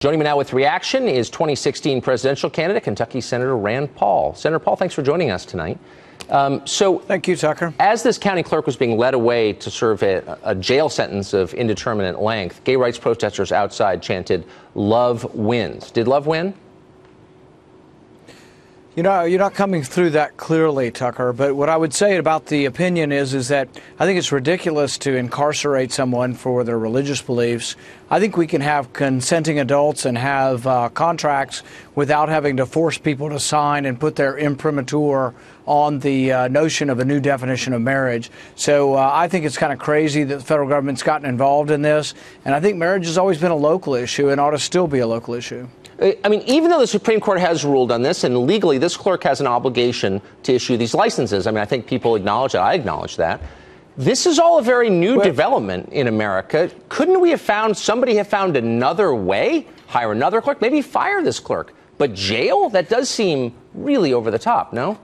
Joining me now with reaction is 2016 presidential candidate, Kentucky Senator Rand Paul. Senator Paul, thanks for joining us tonight. Thank you, Tucker. As this county clerk was being led away to serve a jail sentence of indeterminate length, gay rights protesters outside chanted, "Love wins." Did love win? You know, you're not coming through that clearly, Tucker, but what I would say about the opinion is that I think it's ridiculous to incarcerate someone for their religious beliefs. I think we can have consenting adults and have contracts without having to force people to sign and put their imprimatur on the notion of a new definition of marriage. So I think it's kind of crazy that the federal government's gotten involved in this, and I think marriage has always been a local issue and ought to still be a local issue. I mean, even though the Supreme Court has ruled on this, and legally this clerk has an obligation to issue these licenses, I mean, I think people acknowledge that. I acknowledge that. This is all a very new development in America. Couldn't we have found, somebody have found another way? Hire another clerk? Maybe fire this clerk. But jail? That does seem really over the top, no?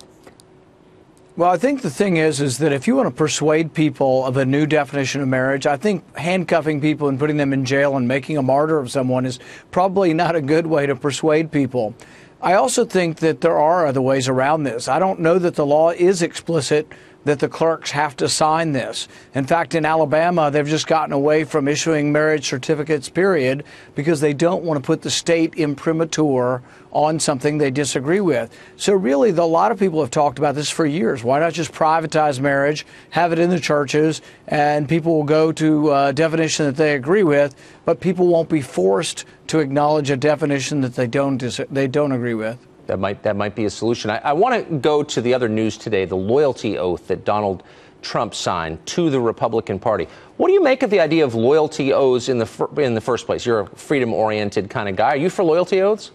Well, I think the thing is that if you want to persuade people of a new definition of marriage, I think handcuffing people and putting them in jail and making a martyr of someone is probably not a good way to persuade people. I also think that there are other ways around this. I don't know that the law is explicit that the clerks have to sign this. In fact, in Alabama, they've just gotten away from issuing marriage certificates, period, because they don't want to put the state imprimatur on something they disagree with. So really, a lot of people have talked about this for years. Why not just privatize marriage, have it in the churches, and people will go to a definition that they agree with, but people won't be forced to acknowledge a definition that they don't agree with. That might be a solution. I want to go to the other news today, the loyalty oath that Donald Trump signed to the Republican Party. What do you make of the idea of loyalty oaths in the first place? You're a freedom-oriented kind of guy. Are you for loyalty oaths?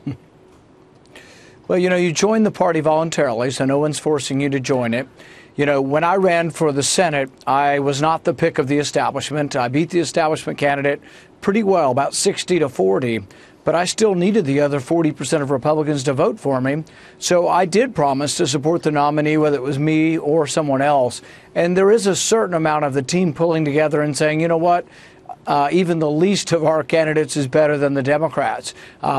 Well, you know, you join the party voluntarily, so no one's forcing you to join it. You know, when I ran for the Senate, I was not the pick of the establishment. I beat the establishment candidate pretty well, about 60-40. But I still needed the other 40% of Republicans to vote for me. So I did promise to support the nominee, whether it was me or someone else. And there is a certain amount of the team pulling together and saying, you know what? Even the least of our candidates is better than the Democrats.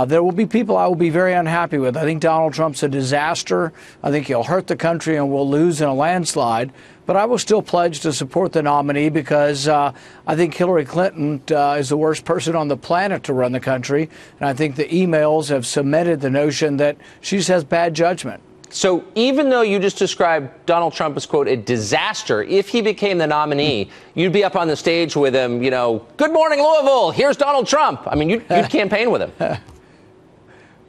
There will be people I will be very unhappy with. I think Donald Trump's a disaster. I think he'll hurt the country and we'll lose in a landslide. But I will still pledge to support the nominee because I think Hillary Clinton is the worst person on the planet to run the country. And I think the emails have cemented the notion that she just has bad judgment. So even though you just described Donald Trump as, quote, a disaster, if he became the nominee, you'd be up on the stage with him, you know, good morning, Louisville, here's Donald Trump. I mean, you'd campaign with him.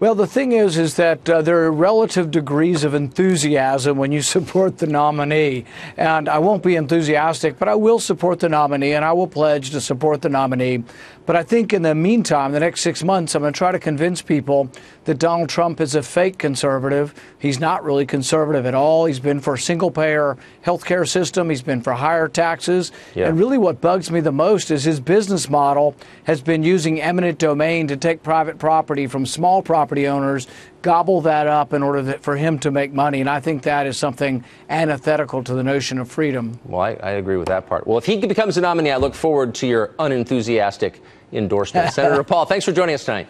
Well, the thing is that there are relative degrees of enthusiasm when you support the nominee. And I won't be enthusiastic, but I will support the nominee, and I will pledge to support the nominee. But I think in the meantime, the next 6 months, I'm going to try to convince people that Donald Trump is a fake conservative. He's not really conservative at all. He's been for a single-payer health care system. He's been for higher taxes. Yeah. And really what bugs me the most is his business model has been using eminent domain to take private property from small property owners, gobble that up in order for him to make money. And I think that is something antithetical to the notion of freedom. Well, I agree with that part. Well, if he becomes a nominee, I look forward to your unenthusiastic endorsement. Senator Paul, thanks for joining us tonight.